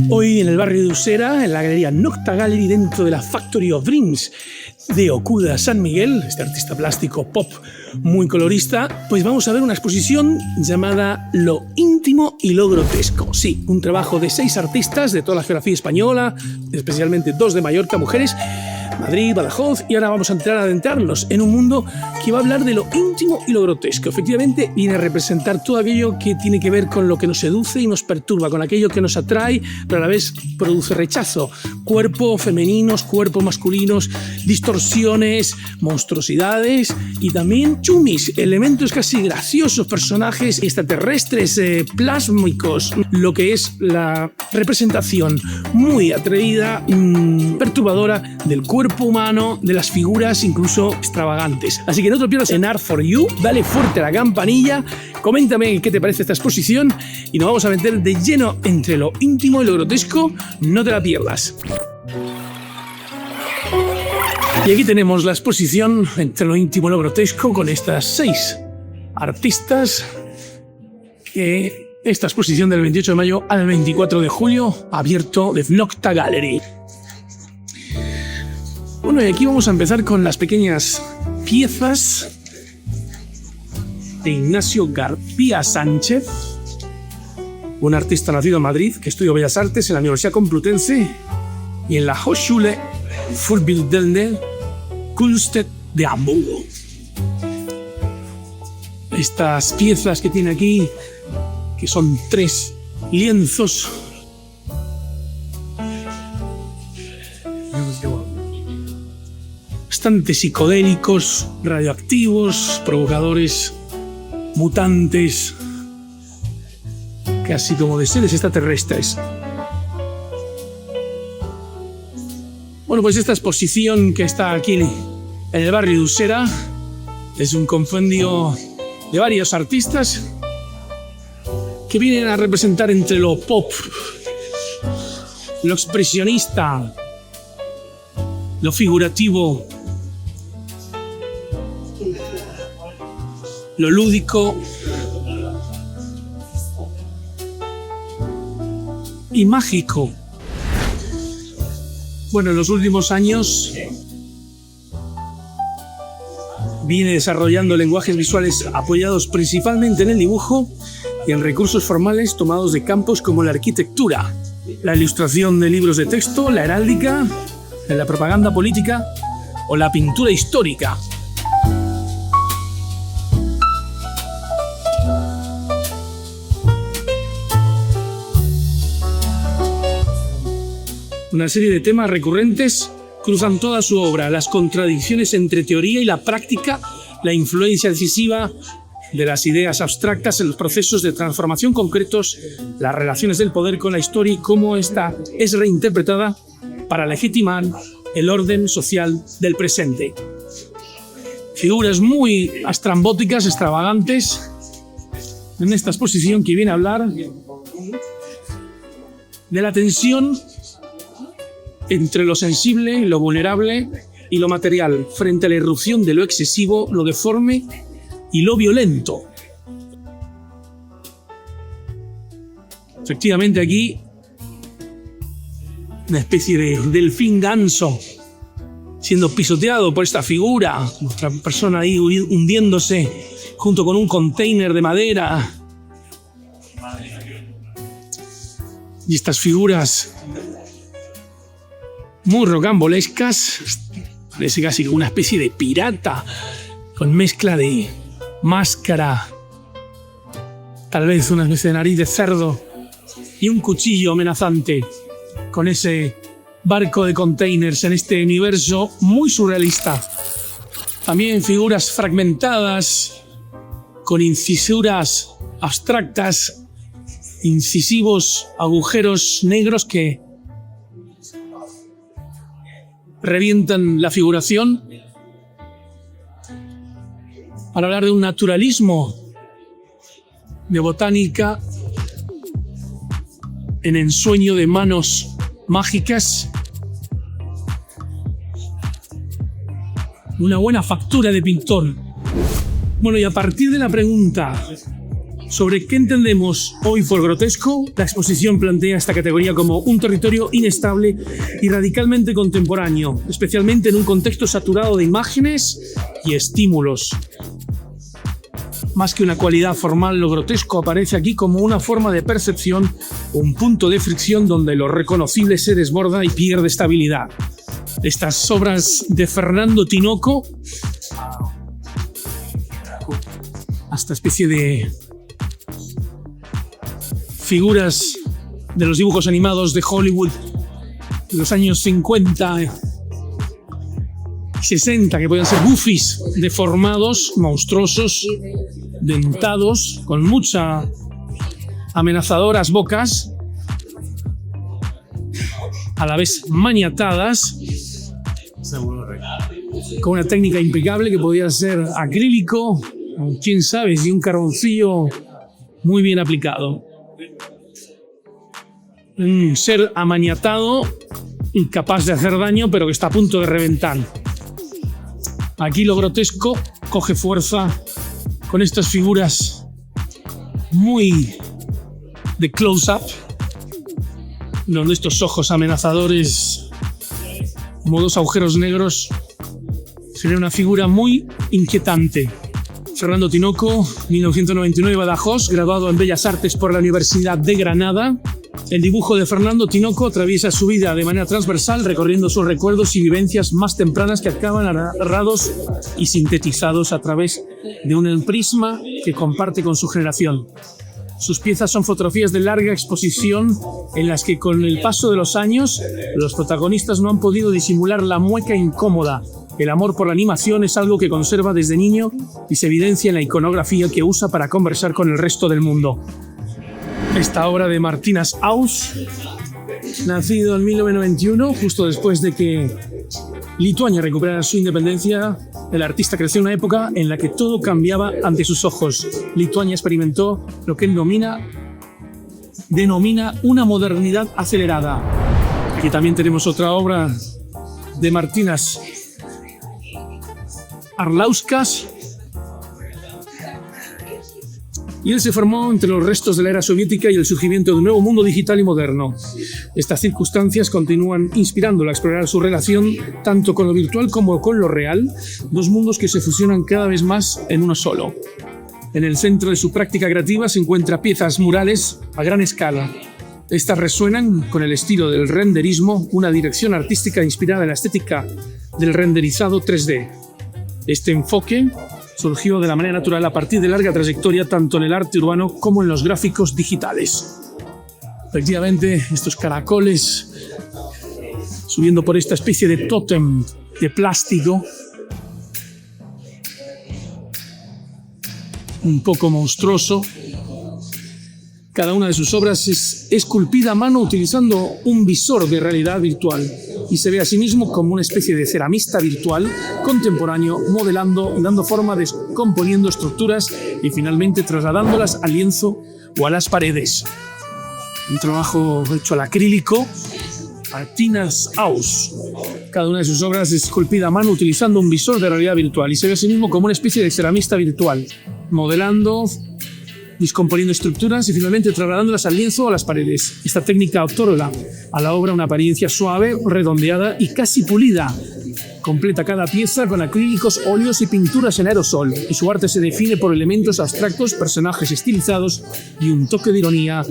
Hoy en el barrio de Usera, en la galería Nocta Gallery, dentro de la Factory of Dreams de Okuda San Miguel, este artista plástico pop muy colorista, pues vamos a ver una exposición llamada Lo íntimo y lo grotesco. Sí, un trabajo de 6 artistas de toda la geografía española, especialmente 2 de Mallorca, mujeres, Madrid, Badajoz, y ahora vamos a adentrarnos en un mundo que va a hablar de lo íntimo y lo grotesco. Efectivamente, viene a representar todo aquello que tiene que ver con lo que nos seduce y nos perturba, con aquello que nos atrae, pero a la vez produce rechazo. Cuerpos femeninos, cuerpos masculinos, distorsiones, monstruosidades y también chumis, elementos casi graciosos, personajes extraterrestres, plásmicos, lo que es la representación muy atrevida, perturbadora del cuerpo humano, de las figuras incluso extravagantes. Así que no te lo pierdas en Art for You, dale fuerte a la campanilla, coméntame qué te parece esta exposición y nos vamos a meter de lleno entre lo íntimo y lo grotesco, no te la pierdas. Y aquí tenemos la exposición entre lo íntimo y lo grotesco con estas 6 artistas que esta exposición del 28 de mayo al 24 de julio abierto de Nocta Gallery. Bueno, y aquí vamos a empezar con las pequeñas piezas de Ignacio García Sánchez, un artista nacido en Madrid que estudió Bellas Artes en la Universidad Complutense y en la Hochschule für Bildende Kunst de Hamburgo. Estas piezas que tiene aquí, que son 3 lienzos, bastante psicodélicos, radioactivos, provocadores, mutantes, casi como de seres extraterrestres. Bueno, pues esta exposición que está aquí en el barrio de Usera es un compendio de varios artistas que vienen a representar entre lo pop, lo expresionista, lo figurativo, lo lúdico y mágico. Bueno, en los últimos años viene desarrollando lenguajes visuales apoyados principalmente en el dibujo y en recursos formales tomados de campos como la arquitectura, la ilustración de libros de texto, la heráldica, la propaganda política o la pintura histórica. Una serie de temas recurrentes cruzan toda su obra: las contradicciones entre teoría y la práctica, la influencia decisiva de las ideas abstractas en los procesos de transformación concretos, las relaciones del poder con la historia y cómo esta es reinterpretada para legitimar el orden social del presente. Figuras muy estrambóticas, extravagantes, en esta exposición que viene a hablar de la tensión entre lo sensible, lo vulnerable y lo material, frente a la irrupción de lo excesivo, lo deforme y lo violento. Efectivamente, aquí una especie de delfín ganso siendo pisoteado por esta figura, otra persona ahí hundiéndose junto con un container de madera. Y estas figuras muy rocambolescas, parece casi como una especie de pirata, con mezcla de máscara, tal vez una especie de nariz de cerdo y un cuchillo amenazante, con ese barco de containers en este universo muy surrealista. También figuras fragmentadas, con incisuras abstractas, incisivos agujeros negros que revientan la figuración, para hablar de un naturalismo, de botánica, en ensueño de manos mágicas, una buena factura de pintor. Bueno, y a partir de la pregunta ¿Sobre qué entendemos hoy por grotesco? La exposición plantea esta categoría como un territorio inestable y radicalmente contemporáneo, especialmente en un contexto saturado de imágenes y estímulos. Más que una cualidad formal, lo grotesco aparece aquí como una forma de percepción, un punto de fricción donde lo reconocible se desborda y pierde estabilidad. Estas obras de Fernando Tinoco, esta especie de figuras de los dibujos animados de Hollywood de los años 50 y 60, que podían ser goofies, deformados, monstruosos, dentados, con muchas amenazadoras bocas, a la vez maniatadas, con una técnica impecable que podía ser acrílico, o quién sabe, si un carboncillo muy bien aplicado. Un ser amaniatado, incapaz de hacer daño, pero que está a punto de reventar. Aquí lo grotesco coge fuerza con estas figuras muy de close-up, donde estos ojos amenazadores, como dos agujeros negros, sería una figura muy inquietante. Fernando Tinoco, 1999, Badajoz, graduado en Bellas Artes por la Universidad de Granada. El dibujo de Fernando Tinoco atraviesa su vida de manera transversal, recorriendo sus recuerdos y vivencias más tempranas que acaban narrados y sintetizados a través de un prisma que comparte con su generación. Sus piezas son fotografías de larga exposición en las que, con el paso de los años, los protagonistas no han podido disimular la mueca incómoda. El amor por la animación es algo que conserva desde niño y se evidencia en la iconografía que usa para conversar con el resto del mundo. Esta obra de Martínez Aus, nacido en 1991, justo después de que Lituania recuperara su independencia, el artista creció en una época en la que todo cambiaba ante sus ojos. Lituania experimentó lo que él denomina una modernidad acelerada. Aquí también tenemos otra obra de Martínez Arlauskas, y él se formó entre los restos de la era soviética y el surgimiento de un nuevo mundo digital y moderno. Estas circunstancias continúan inspirándolo a explorar su relación tanto con lo virtual como con lo real, dos mundos que se fusionan cada vez más en uno solo. En el centro de su práctica creativa se encuentran piezas murales a gran escala. Estas resuenan con el estilo del renderismo, una dirección artística inspirada en la estética del renderizado 3D. Este enfoque surgió de la manera natural a partir de larga trayectoria tanto en el arte urbano como en los gráficos digitales. Efectivamente, estos caracoles subiendo por esta especie de tótem de plástico, un poco monstruoso. Cada una de sus obras es esculpida a mano utilizando un visor de realidad virtual y se ve a sí mismo como una especie de ceramista virtual contemporáneo, modelando, dando forma, descomponiendo estructuras y finalmente trasladándolas al lienzo o a las paredes. Un trabajo hecho al acrílico. Martínez Aus. Cada una de sus obras es esculpida a mano utilizando un visor de realidad virtual y se ve a sí mismo como una especie de ceramista virtual, modelando, descomponiendo estructuras y finalmente trasladándolas al lienzo o a las paredes. Esta técnica otorga a la obra una apariencia suave, redondeada y casi pulida. Completa cada pieza con acrílicos, óleos y pinturas en aerosol, y su arte se define por elementos abstractos, personajes estilizados y un toque de ironía,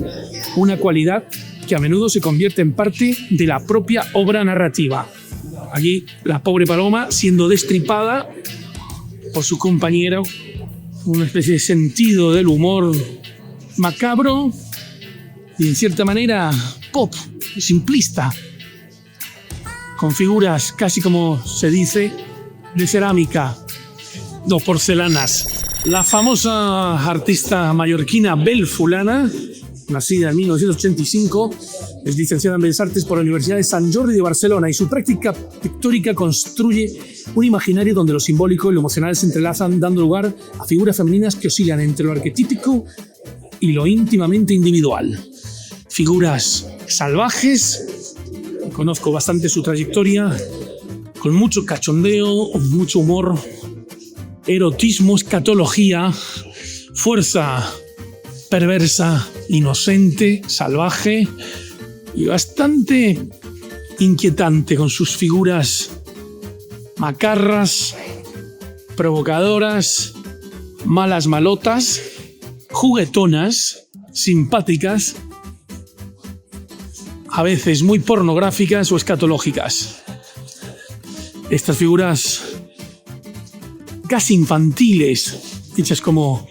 una cualidad que a menudo se convierte en parte de la propia obra narrativa. Allí, la pobre paloma siendo destripada por su compañero, una especie de sentido del humor macabro y en cierta manera pop, simplista, con figuras casi como se dice de cerámica o porcelanas. La famosa artista mallorquina Bel Fulana, nacida en 1985, es licenciada en Bellas Artes por la Universidad de Sant Jordi de Barcelona y su práctica pictórica construye un imaginario donde lo simbólico y lo emocional se entrelazan, dando lugar a figuras femeninas que oscilan entre lo arquetípico y lo íntimamente individual. Figuras salvajes, conozco bastante su trayectoria, con mucho cachondeo, mucho humor, erotismo, escatología, fuerza perversa, inocente, salvaje y bastante inquietante, con sus figuras macarras, provocadoras, malas malotas, juguetonas, simpáticas, a veces muy pornográficas o escatológicas. Estas figuras casi infantiles, hechas como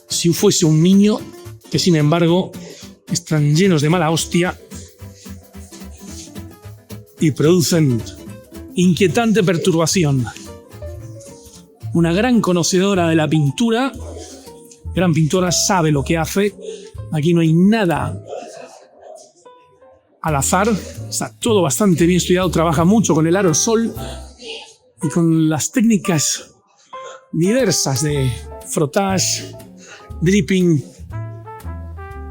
si fuese un niño, que sin embargo están llenos de mala hostia y producen inquietante perturbación. Una gran conocedora de la pintura, gran pintora, sabe lo que hace. Aquí no hay nada al azar, está todo bastante bien estudiado, trabaja mucho con el aerosol y con las técnicas diversas de frottage, dripping,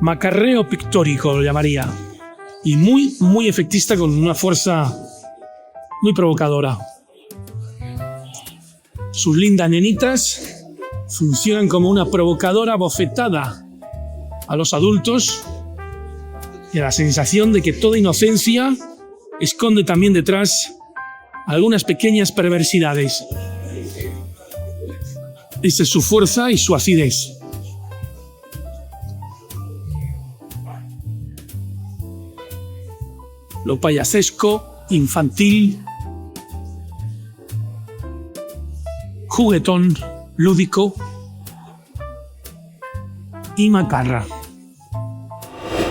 macarreo pictórico lo llamaría, y muy efectista, con una fuerza muy provocadora. Sus lindas nenitas funcionan como una provocadora bofetada a los adultos y a la sensación de que toda inocencia esconde también detrás algunas pequeñas perversidades. Esa es su fuerza y su acidez. Lo payasesco, infantil, juguetón, lúdico y macarra.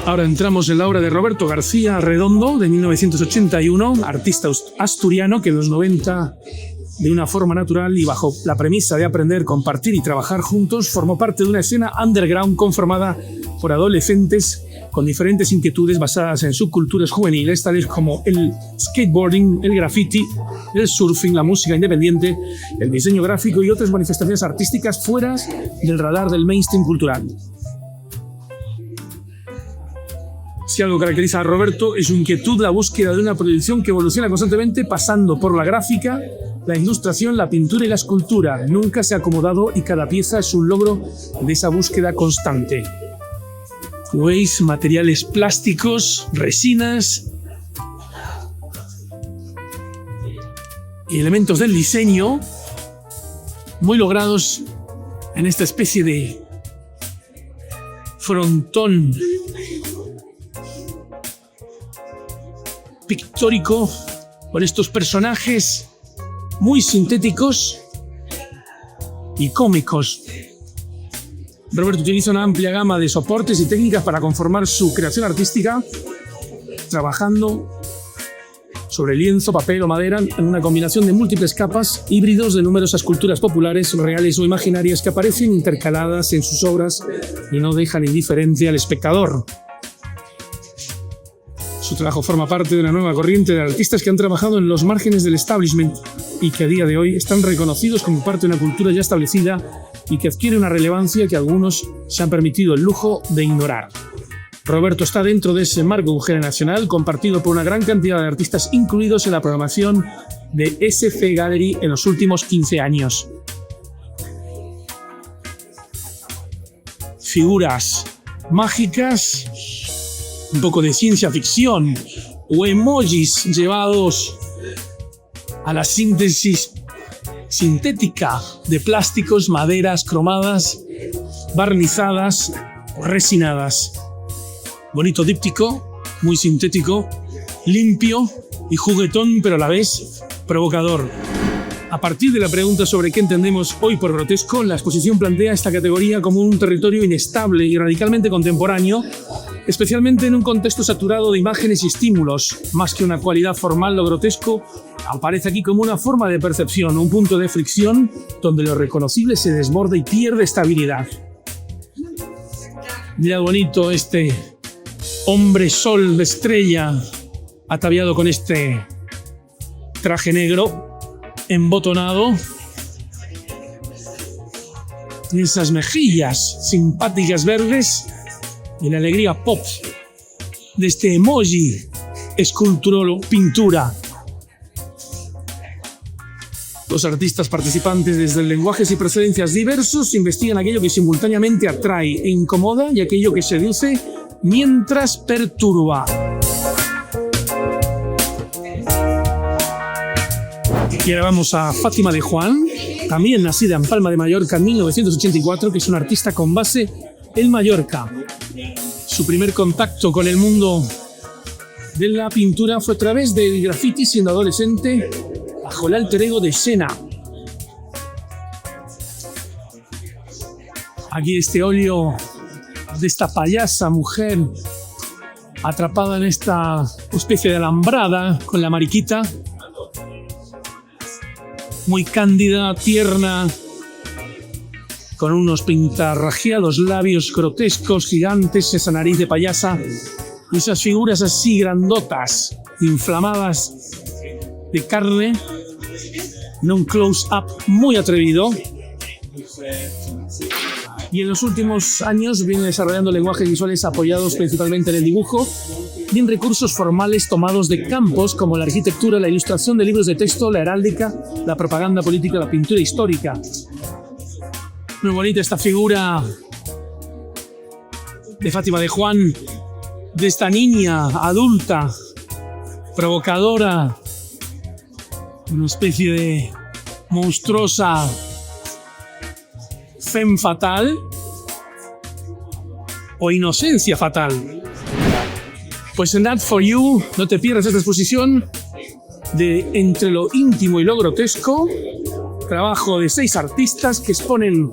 Ahora entramos en la obra de Roberto García Redondo, de 1981, artista asturiano que en los 90, de una forma natural y bajo la premisa de aprender, compartir y trabajar juntos, formó parte de una escena underground conformada por adolescentes con diferentes inquietudes basadas en subculturas juveniles, tales como el skateboarding, el graffiti, el surfing, la música independiente, el diseño gráfico y otras manifestaciones artísticas fuera del radar del mainstream cultural. Si algo caracteriza a Roberto es su inquietud, la búsqueda de una producción que evoluciona constantemente, pasando por la gráfica, la ilustración, la pintura y la escultura. Nunca se ha acomodado y cada pieza es un logro de esa búsqueda constante. Como veis, materiales plásticos, resinas y elementos del diseño muy logrados en esta especie de frontón pictórico, con estos personajes muy sintéticos y cómicos. Roberto utiliza una amplia gama de soportes y técnicas para conformar su creación artística, trabajando sobre lienzo, papel o madera en una combinación de múltiples capas, híbridos de numerosas culturas populares, reales o imaginarias, que aparecen intercaladas en sus obras y no dejan indiferente al espectador. Su trabajo forma parte de una nueva corriente de artistas que han trabajado en los márgenes del establishment y que a día de hoy están reconocidos como parte de una cultura ya establecida y que adquiere una relevancia que algunos se han permitido el lujo de ignorar. Roberto está dentro de ese marco generacional compartido por una gran cantidad de artistas incluidos en la programación de SF Gallery en los últimos 15 años. Figuras mágicas, un poco de ciencia ficción o emojis llevados a la síntesis sintética de plásticos, maderas cromadas, barnizadas o resinadas. Bonito díptico, muy sintético, limpio y juguetón, pero a la vez provocador. A partir de la pregunta sobre qué entendemos hoy por grotesco, la exposición plantea esta categoría como un territorio inestable y radicalmente contemporáneo, especialmente en un contexto saturado de imágenes y estímulos. Más que una cualidad formal, lo grotesco aparece aquí como una forma de percepción, un punto de fricción donde lo reconocible se desborda y pierde estabilidad. Mirad bonito este hombre sol de estrella ataviado con este traje negro embotonado, y esas mejillas simpáticas verdes y la alegría pop de este emoji escultura, pintura. Los artistas participantes, desde lenguajes y procedencias diversos, investigan aquello que simultáneamente atrae e incomoda y aquello que seduce mientras perturba. Y ahora vamos a Fátima de Juan, también nacida en Palma de Mallorca en 1984, que es una artista con base en Mallorca. Su primer contacto con el mundo de la pintura fue a través del graffiti siendo adolescente, bajo el alter ego de Xena. Aquí este óleo de esta payasa mujer atrapada en esta especie de alambrada con la mariquita, muy cándida, tierna, con unos pintarrajeados labios grotescos, gigantes, esa nariz de payasa y esas figuras así grandotas, inflamadas de carne, en un close-up muy atrevido. Y en los últimos años viene desarrollando lenguajes visuales apoyados principalmente en el dibujo y en recursos formales tomados de campos como la arquitectura, la ilustración de libros de texto, la heráldica, la propaganda política, la pintura histórica. Muy bonita esta figura de Fátima de Juan, de esta niña adulta, provocadora, una especie de monstruosa femme fatal o inocencia fatal. Pues en Art for You no te pierdas esta exposición de Entre lo íntimo y lo grotesco, trabajo de 6 artistas que exponen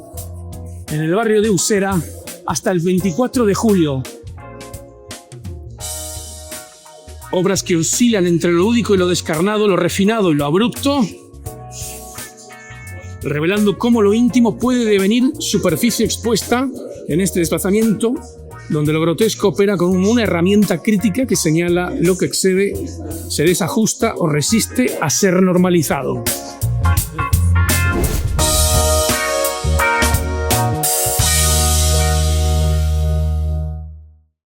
en el barrio de Usera hasta el 24 de julio. Obras que oscilan entre lo lúdico y lo descarnado, lo refinado y lo abrupto, revelando cómo lo íntimo puede devenir superficie expuesta en este desplazamiento, donde lo grotesco opera como una herramienta crítica que señala lo que excede, se desajusta o resiste a ser normalizado.